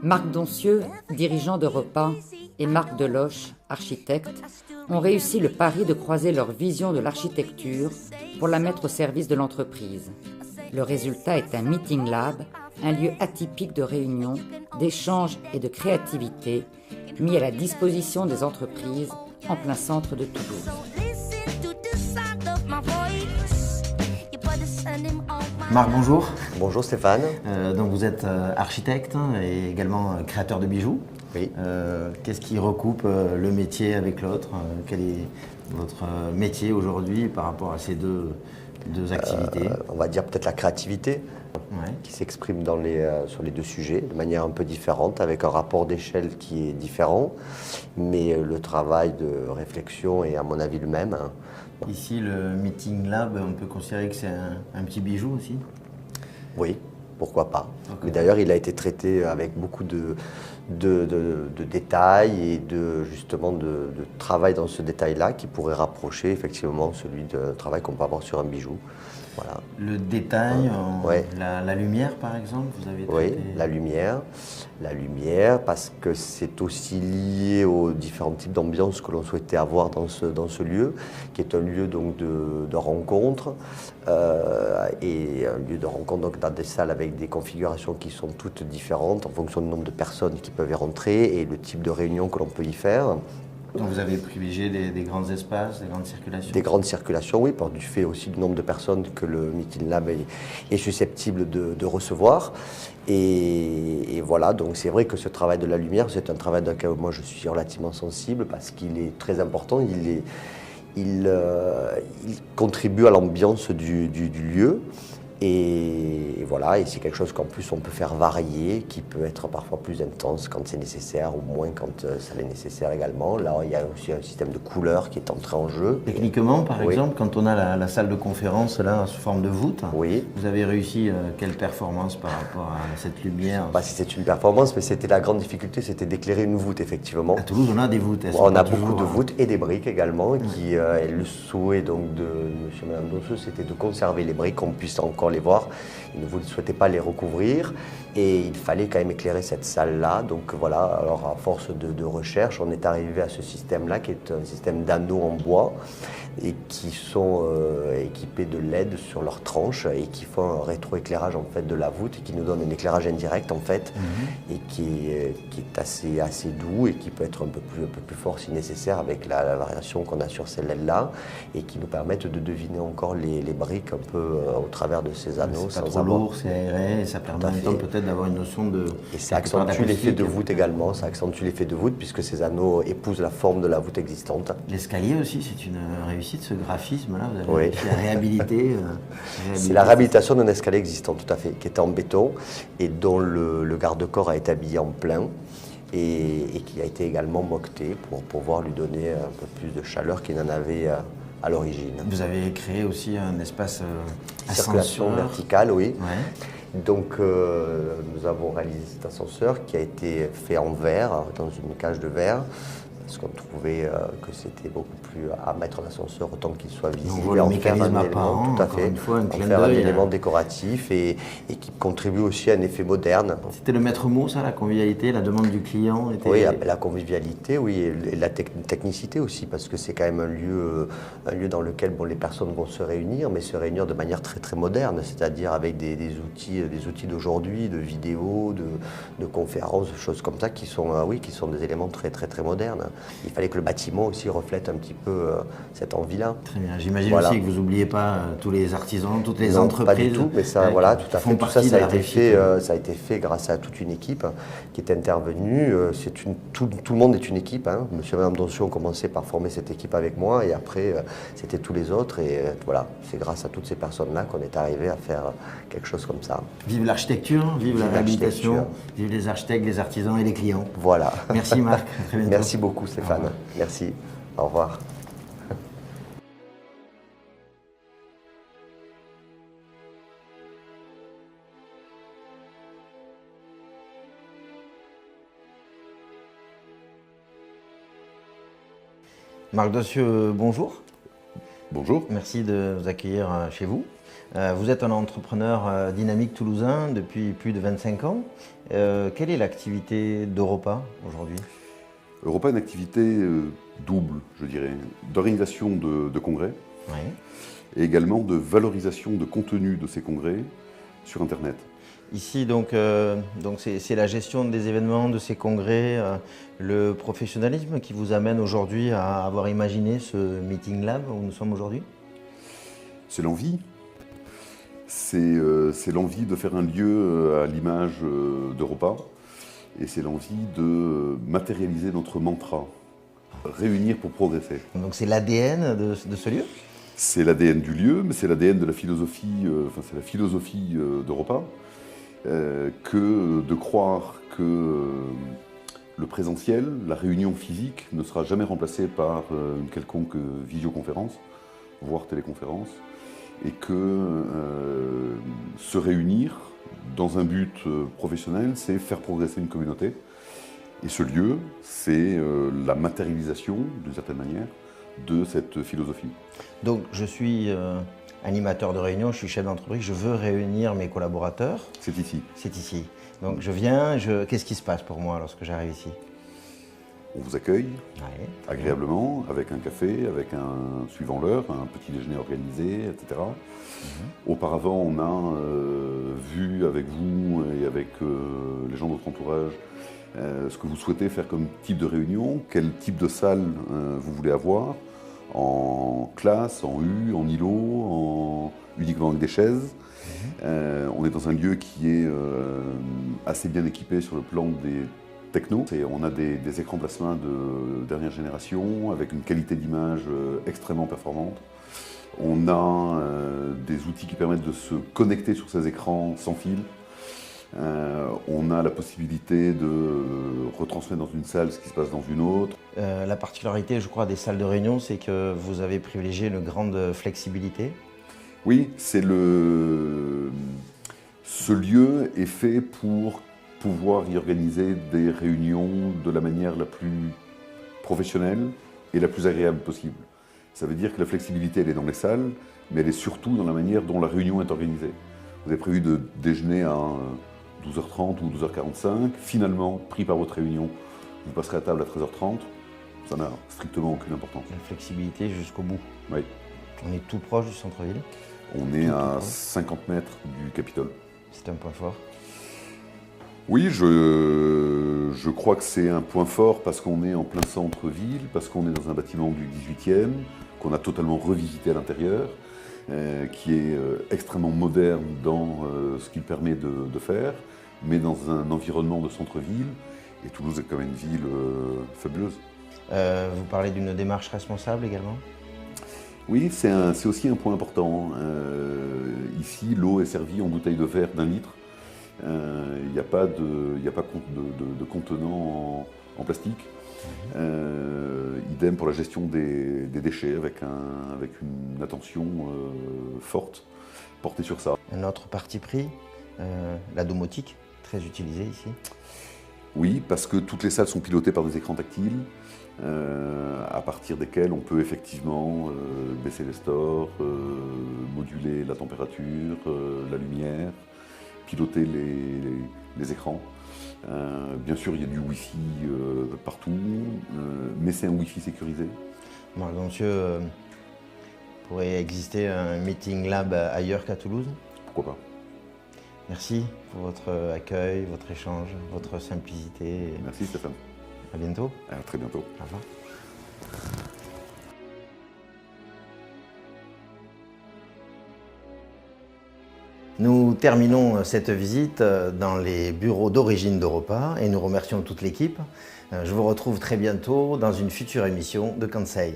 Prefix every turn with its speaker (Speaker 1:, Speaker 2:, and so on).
Speaker 1: Marc Doncieux, dirigeant de repas, et Marc Deloche, architecte, ont réussi le pari de croiser leur vision de l'architecture pour la mettre au service de l'entreprise. Le résultat est un meeting lab, un lieu atypique de réunion, d'échange et de créativité, mis à la disposition des entreprises en plein centre de Toulouse.
Speaker 2: Marc, bonjour.
Speaker 3: Bonjour Stéphane.
Speaker 2: Donc vous êtes architecte et également créateur de bijoux.
Speaker 3: Oui.
Speaker 2: Qu'est-ce qui recoupe le métier avec l'autre? Quel est votre métier aujourd'hui par rapport à ces deux activités?
Speaker 3: On va dire peut-être la créativité
Speaker 2: Ouais.
Speaker 3: qui s'exprime sur les deux sujets de manière un peu différente, avec un rapport d'échelle qui est différent, mais le travail de réflexion est à mon avis le même.
Speaker 2: Ici, le Meeting Lab, on peut considérer que c'est un petit bijou aussi?
Speaker 3: Oui, pourquoi pas.
Speaker 2: Okay.
Speaker 3: Mais d'ailleurs, il a été traité avec beaucoup de détails et justement de travail dans ce détail-là qui pourrait rapprocher effectivement celui de travail qu'on peut avoir sur un bijou. Voilà.
Speaker 2: Le détail,
Speaker 3: ouais.
Speaker 2: la lumière par exemple, vous avez traité...
Speaker 3: Oui, la lumière parce que c'est aussi lié aux différents types d'ambiance que l'on souhaitait avoir dans ce lieu, qui est un lieu donc de rencontre et un lieu de rencontre donc dans des salles avec des configurations qui sont toutes différentes en fonction du nombre de personnes qui peuvent y rentrer et le type de réunion que l'on peut y faire.
Speaker 2: Donc vous avez privilégié des grands espaces, des grandes circulations? Des
Speaker 3: grandes circulations, oui, par du fait aussi du nombre de personnes que le Meeting Lab est susceptible de recevoir. Et voilà, donc c'est vrai que ce travail de la lumière, c'est un travail auquel moi je suis relativement sensible parce qu'il est très important, il contribue à l'ambiance du lieu. Et voilà, et c'est quelque chose qu'en plus on peut faire varier, qui peut être parfois plus intense quand c'est nécessaire ou moins quand ça l'est nécessaire également. Là, il y a aussi un système de couleurs qui est entré en jeu.
Speaker 2: Techniquement, par exemple, quand on a la salle de conférence là sous forme de voûte, vous avez réussi quelle performance par rapport à cette lumière?
Speaker 3: C'est une performance, mais c'était la grande difficulté, c'était d'éclairer une voûte, effectivement.
Speaker 2: À Toulouse, on a des voûtes.
Speaker 3: On a beaucoup de voûtes et des briques également. Et le souhait donc de M. et Mme Doncieux, c'était de conserver les briques, qu'on puisse encore les voir. Il ne souhaitait pas les recouvrir et il fallait quand même éclairer cette salle-là. Donc voilà, alors à force de recherche, on est arrivé à ce système-là qui est un système d'anneaux en bois et qui sont équipés de LED sur leurs tranches et qui font un rétroéclairage en fait de la voûte et qui nous donne un éclairage indirect en fait et qui est assez doux et qui peut être un peu plus fort si nécessaire avec la variation qu'on a sur ces LED-là et qui nous permettent de deviner encore les briques un peu au travers de ces anneaux.
Speaker 2: C'est pas trop lourd, c'est aéré et ça permet en même temps peut-être d'avoir une notion de...
Speaker 3: Et ça accentue l'effet de voûte également, ça accentue l'effet de voûte puisque ces anneaux épousent la forme de la voûte existante.
Speaker 2: L'escalier aussi, c'est une réussite, ce graphisme-là, vous avez réussi à réhabiliter.
Speaker 3: C'est la réhabilitation d'un escalier existant, tout à fait, qui était en béton et dont le garde-corps a été habillé en plein et qui a été également moqueté pour pouvoir lui donner un peu plus de chaleur qu'il n'en avait à l'origine.
Speaker 2: Vous avez créé aussi un espace
Speaker 3: circulation verticale, oui.
Speaker 2: Ouais.
Speaker 3: Donc nous avons réalisé cet ascenseur qui a été fait en verre, dans une cage de verre, parce qu'on trouvait que c'était beaucoup plus à mettre en ascenseur autant qu'il soit visible,
Speaker 2: en faire un élément,
Speaker 3: tout à fait, un élément décoratif et qui contribue aussi à un effet moderne.
Speaker 2: C'était le maître mot, ça, la convivialité, la demande du client était...
Speaker 3: Oui, la convivialité, oui, et la technicité aussi, parce que c'est quand même un lieu dans lequel les personnes vont se réunir, mais se réunir de manière très très moderne, c'est-à-dire avec des outils d'aujourd'hui, de vidéos, de conférences, de choses comme ça, qui sont des éléments très très très modernes. Il fallait que le bâtiment aussi reflète un petit peu cette envie-là.
Speaker 2: Très bien. J'imagine aussi que vous n'oubliez pas tous les artisans, toutes les entreprises.
Speaker 3: Pas du tout, mais ça, voilà, tout à fait. Tout ça, ça a été fait grâce à toute une équipe qui est intervenue. Tout le monde est une équipe. Hein. Monsieur et Madame Doncieux ont commencé par former cette équipe avec moi et après, c'était tous les autres. Et voilà, c'est grâce à toutes ces personnes-là qu'on est arrivé à faire quelque chose comme ça.
Speaker 2: Vive l'architecture, vive la réhabilitation, vive les architectes, les artisans et les clients.
Speaker 3: Voilà.
Speaker 2: Merci Marc. À très bientôt.
Speaker 3: Merci beaucoup Stéphane. Merci. Au revoir.
Speaker 2: Marc Dossieux, bonjour.
Speaker 4: Bonjour.
Speaker 2: Merci de nous accueillir chez vous. Vous êtes un entrepreneur dynamique toulousain depuis plus de 25 ans. Quelle est l'activité d'Europa aujourd'hui?
Speaker 4: Europa a une activité double, je dirais, d'organisation de congrès
Speaker 2: Oui.
Speaker 4: et également de valorisation de contenu de ces congrès sur Internet.
Speaker 2: Ici, donc c'est la gestion des événements, de ces congrès, le professionnalisme qui vous amène aujourd'hui à avoir imaginé ce Meeting Lab où nous sommes aujourd'hui?
Speaker 4: C'est l'envie. C'est l'envie de faire un lieu à l'image d'Europa et c'est l'envie de matérialiser notre mantra, réunir pour progresser.
Speaker 2: Donc c'est l'ADN de ce lieu?
Speaker 4: C'est l'ADN du lieu, mais c'est l'ADN de la philosophie, c'est la philosophie d'Europa, que de croire que le présentiel, la réunion physique, ne sera jamais remplacée par une quelconque visioconférence, voire téléconférence, et que se réunir dans un but professionnel, c'est faire progresser une communauté. Et ce lieu, c'est la matérialisation, d'une certaine manière, de cette philosophie.
Speaker 2: Donc je suis animateur de réunion, je suis chef d'entreprise, je veux réunir mes collaborateurs.
Speaker 4: C'est ici.
Speaker 2: C'est ici. Donc je viens, qu'est-ce qui se passe pour moi lorsque j'arrive ici?
Speaker 4: On vous accueille
Speaker 2: Ouais.
Speaker 4: agréablement, avec un café, avec suivant l'heure, un petit déjeuner organisé, etc. Auparavant, on a vu avec vous et avec les gens de votre entourage ce que vous souhaitez faire comme type de réunion, quel type de salle vous voulez avoir, en classe, en U, en îlot, uniquement avec des chaises. On est dans un lieu qui est assez bien équipé sur le plan des techno. On a des écrans plasma de dernière génération avec une qualité d'image extrêmement performante. On a des outils qui permettent de se connecter sur ces écrans sans fil. On a la possibilité de retransmettre dans une salle ce qui se passe dans une autre.
Speaker 2: La particularité, je crois, des salles de réunion, c'est que vous avez privilégié une grande flexibilité.
Speaker 4: Oui, ce lieu est fait pour pouvoir y organiser des réunions de la manière la plus professionnelle et la plus agréable possible. Ça veut dire que la flexibilité, elle est dans les salles, mais elle est surtout dans la manière dont la réunion est organisée. Vous avez prévu de déjeuner à 12h30 ou 12h45, finalement, pris par votre réunion, vous passerez à table à 13h30, ça n'a strictement aucune importance.
Speaker 2: La flexibilité jusqu'au bout.
Speaker 4: Oui.
Speaker 2: On est tout proche du centre-ville.
Speaker 4: On est à 50 mètres du Capitole.
Speaker 2: C'est un point fort.
Speaker 4: Oui, je crois que c'est un point fort parce qu'on est en plein centre-ville, parce qu'on est dans un bâtiment du 18e, qu'on a totalement revisité à l'intérieur, qui est extrêmement moderne dans ce qu'il permet de faire, mais dans un environnement de centre-ville. Et Toulouse est quand même une ville fabuleuse.
Speaker 2: Vous parlez d'une démarche responsable également?
Speaker 4: Oui, c'est aussi un point important. Ici, l'eau est servie en bouteille de verre d'1 litre. Il n'y a pas de contenant en plastique. Idem pour la gestion des déchets avec une attention forte portée sur ça.
Speaker 2: Un autre parti pris, la domotique, très utilisée ici.
Speaker 4: Oui, parce que toutes les salles sont pilotées par des écrans tactiles, à partir desquels on peut effectivement baisser les stores, moduler la température, la lumière, piloter les écrans. Bien sûr, il y a du Wi-Fi partout, mais c'est un Wi-Fi sécurisé.
Speaker 2: Marc Dossieux, pourrait exister un Meeting Lab ailleurs qu'à Toulouse?
Speaker 4: Pourquoi pas?
Speaker 2: Merci pour votre accueil, votre échange, votre simplicité.
Speaker 4: Merci Stéphane.
Speaker 2: À bientôt.
Speaker 4: À très bientôt.
Speaker 2: Au revoir. Nous terminons cette visite dans les bureaux d'origine d'Europa et nous remercions toute l'équipe. Je vous retrouve très bientôt dans une future émission de Kansei.